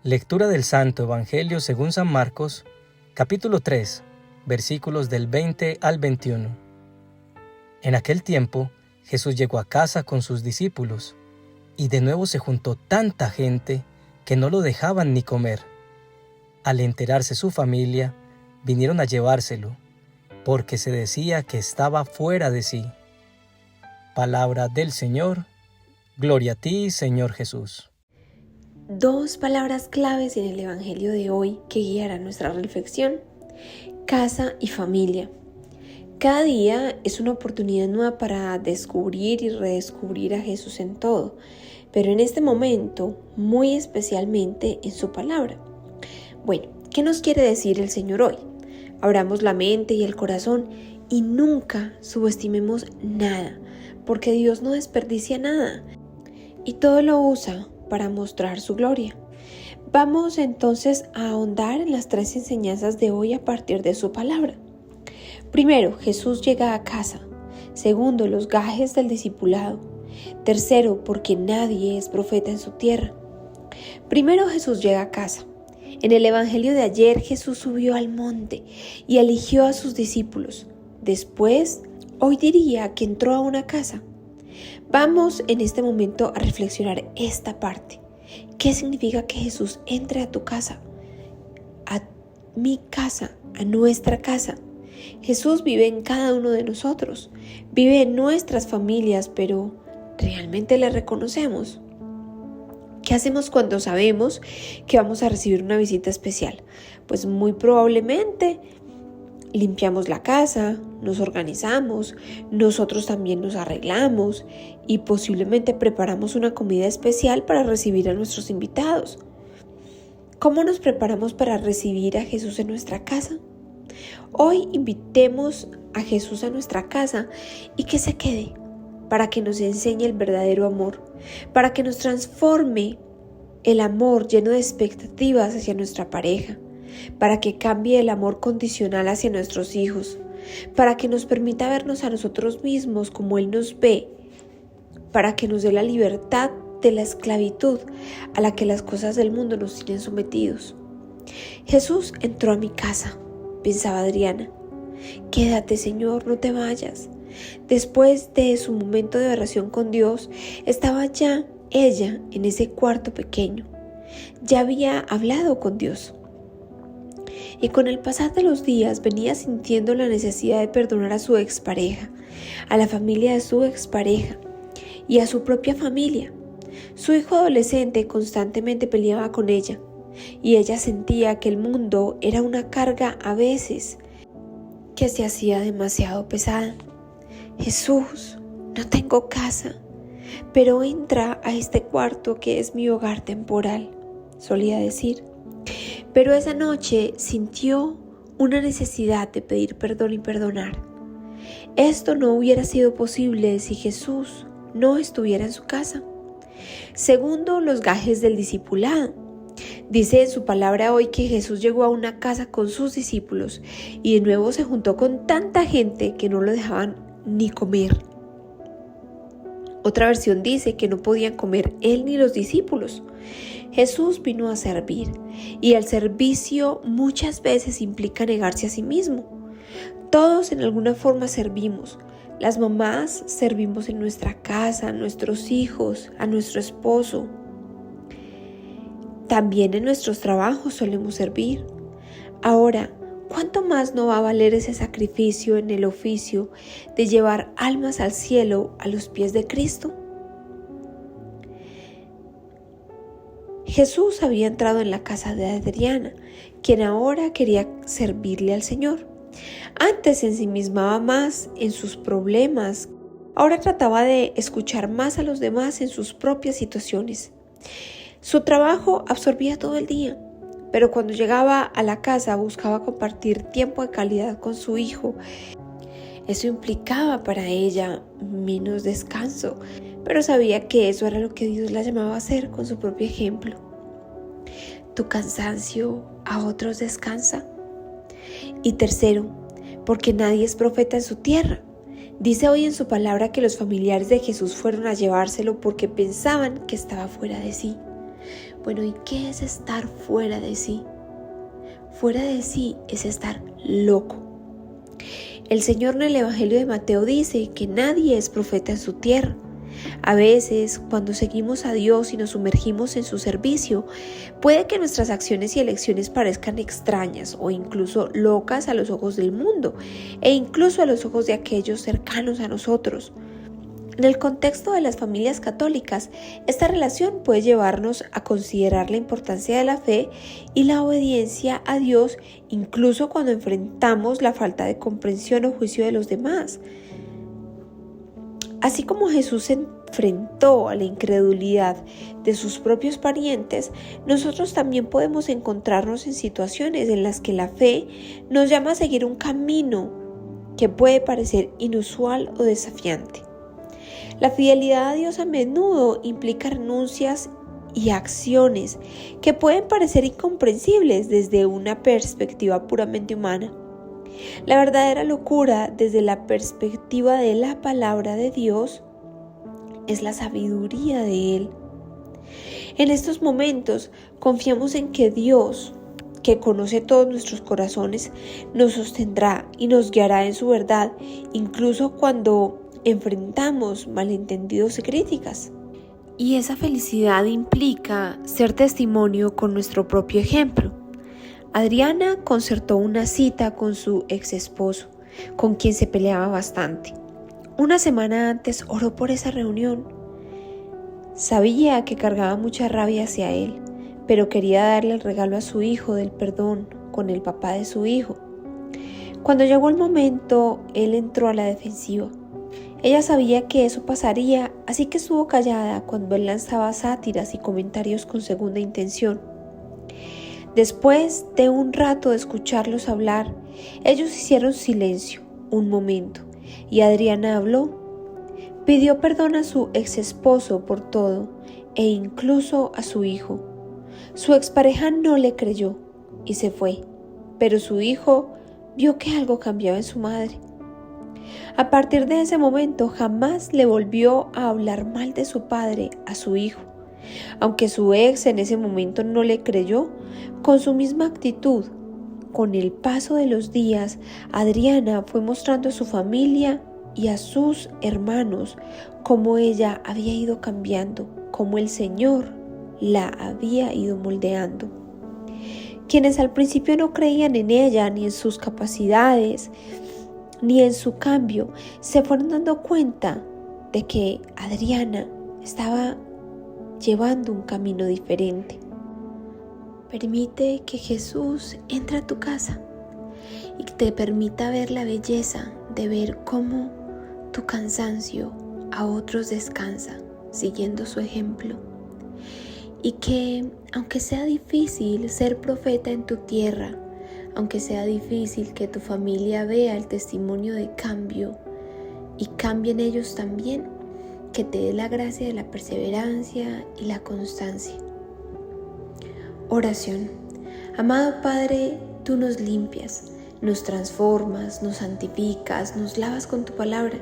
Lectura del Santo Evangelio según San Marcos, capítulo 3, versículos del 20 al 21. En aquel tiempo, Jesús llegó a casa con sus discípulos, y de nuevo se juntó tanta gente que no lo dejaban ni comer. Al enterarse su familia, vinieron a llevárselo, porque se decía que estaba fuera de sí. Palabra del Señor. Gloria a ti, Señor Jesús. Dos palabras claves en el Evangelio de hoy que guiarán nuestra reflexión: casa y familia. Cada día es una oportunidad nueva para descubrir y redescubrir a Jesús en todo, pero en este momento, muy especialmente en su palabra. Bueno, ¿qué nos quiere decir el Señor hoy? Abramos la mente y el corazón y nunca subestimemos nada, porque Dios no desperdicia nada y todo lo usa para mostrar su gloria. Vamos entonces a ahondar en las tres enseñanzas de hoy a partir de su palabra. Primero, Jesús llega a casa. Segundo, los gajes del discipulado. Tercero, porque nadie es profeta en su tierra. Primero, Jesús llega a casa. En el Evangelio de ayer, Jesús subió al monte y eligió a sus discípulos. Después, hoy diría que entró a una casa. Vamos en este momento a reflexionar esta parte. ¿Qué significa que Jesús entre a tu casa? A mi casa, a nuestra casa. Jesús vive en cada uno de nosotros, vive en nuestras familias, pero ¿realmente le reconocemos? ¿Qué hacemos cuando sabemos que vamos a recibir una visita especial? Pues muy probablemente limpiamos la casa, nos organizamos, nosotros también nos arreglamos y posiblemente preparamos una comida especial para recibir a nuestros invitados. ¿Cómo nos preparamos para recibir a Jesús en nuestra casa? Hoy invitemos a Jesús a nuestra casa y que se quede para que nos enseñe el verdadero amor, para que nos transforme el amor lleno de expectativas hacia nuestra pareja, para que cambie el amor condicional hacia nuestros hijos, para que nos permita vernos a nosotros mismos como Él nos ve, para que nos dé la libertad de la esclavitud a la que las cosas del mundo nos tienen sometidos. Jesús entró a mi casa, pensaba Adriana. Quédate, Señor, no te vayas. Después de su momento de oración con Dios, estaba ya ella en ese cuarto pequeño. Ya había hablado con Dios. Y con el pasar de los días venía sintiendo la necesidad de perdonar a su expareja, a la familia de su expareja y a su propia familia. Su hijo adolescente constantemente peleaba con ella y ella sentía que el mundo era una carga a veces que se hacía demasiado pesada. Jesús, no tengo casa, pero entra a este cuarto que es mi hogar temporal, solía decir. Pero esa noche sintió una necesidad de pedir perdón y perdonar. Esto no hubiera sido posible si Jesús no estuviera en su casa. Segundo, los gajes del discipulado. Dice en su palabra hoy que Jesús llegó a una casa con sus discípulos y de nuevo se juntó con tanta gente que no lo dejaban ni comer. Otra versión dice que no podían comer él ni los discípulos. Jesús vino a servir y el servicio muchas veces implica negarse a sí mismo. Todos en alguna forma servimos. Las mamás servimos en nuestra casa, a nuestros hijos, a nuestro esposo. También en nuestros trabajos solemos servir. Ahora, ¿cuánto más no va a valer ese sacrificio en el oficio de llevar almas al cielo a los pies de Cristo? Jesús había entrado en la casa de Adriana, quien ahora quería servirle al Señor. Antes se ensimismaba más en sus problemas, ahora trataba de escuchar más a los demás en sus propias situaciones. Su trabajo absorbía todo el día, pero cuando llegaba a la casa buscaba compartir tiempo de calidad con su hijo. Eso implicaba para ella menos descanso, pero sabía que eso era lo que Dios la llamaba a hacer con su propio ejemplo. ¿Tu cansancio a otros descansa? Y tercero, porque nadie es profeta en su tierra. Dice hoy en su palabra que los familiares de Jesús fueron a llevárselo porque pensaban que estaba fuera de sí. Bueno, ¿y qué es estar fuera de sí? Fuera de sí es estar loco. El Señor en el Evangelio de Mateo dice que nadie es profeta en su tierra. A veces, cuando seguimos a Dios y nos sumergimos en su servicio, puede que nuestras acciones y elecciones parezcan extrañas o incluso locas a los ojos del mundo e incluso a los ojos de aquellos cercanos a nosotros. En el contexto de las familias católicas, esta relación puede llevarnos a considerar la importancia de la fe y la obediencia a Dios, incluso cuando enfrentamos la falta de comprensión o juicio de los demás. Así como Jesús se enfrentó a la incredulidad de sus propios parientes, nosotros también podemos encontrarnos en situaciones en las que la fe nos llama a seguir un camino que puede parecer inusual o desafiante. La fidelidad a Dios a menudo implica renuncias y acciones que pueden parecer incomprensibles desde una perspectiva puramente humana. La verdadera locura desde la perspectiva de la palabra de Dios es la sabiduría de Él. En estos momentos confiamos en que Dios, que conoce todos nuestros corazones, nos sostendrá y nos guiará en su verdad, incluso cuando enfrentamos malentendidos y críticas. Y esa felicidad implica ser testimonio con nuestro propio ejemplo. Adriana concertó una cita con su ex esposo, con quien se peleaba bastante. Una semana antes oró por esa reunión. Sabía que cargaba mucha rabia hacia él, pero quería darle el regalo a su hijo del perdón con el papá de su hijo. Cuando llegó el momento, él entró a la defensiva. Ella sabía que eso pasaría, así que estuvo callada cuando él lanzaba sátiras y comentarios con segunda intención. Después de un rato de escucharlos hablar, ellos hicieron silencio un momento y Adriana habló. Pidió perdón a su ex esposo por todo e incluso a su hijo. Su expareja no le creyó y se fue, pero su hijo vio que algo cambiaba en su madre. A partir de ese momento jamás le volvió a hablar mal de su padre a su hijo. Aunque su ex en ese momento no le creyó, con su misma actitud, con el paso de los días, Adriana fue mostrando a su familia y a sus hermanos cómo ella había ido cambiando, cómo el Señor la había ido moldeando. Quienes al principio no creían en ella ni en sus capacidades, ni en su cambio, se fueron dando cuenta de que Adriana estaba llevando un camino diferente. Permite que Jesús entre a tu casa y que te permita ver la belleza de ver cómo tu cansancio a otros descansa, siguiendo su ejemplo. Y que, aunque sea difícil ser profeta en tu tierra, aunque sea difícil que tu familia vea el testimonio de cambio y cambien ellos también, que te dé la gracia de la perseverancia y la constancia. Oración. Amado Padre, tú nos limpias, nos transformas, nos santificas, nos lavas con tu palabra.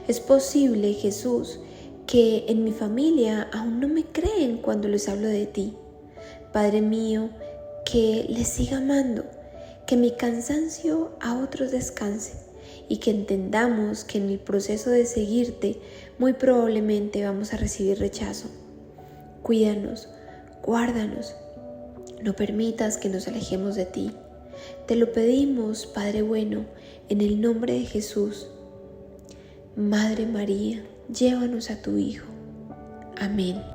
Es posible, Jesús, que en mi familia aún no me creen cuando les hablo de ti. Padre mío, que les siga amando, que mi cansancio a otros descanse y que entendamos que en el proceso de seguirte muy probablemente vamos a recibir rechazo. Cuídanos, guárdanos, no permitas que nos alejemos de ti. Te lo pedimos, Padre bueno, en el nombre de Jesús. Madre María, llévanos a tu Hijo. Amén.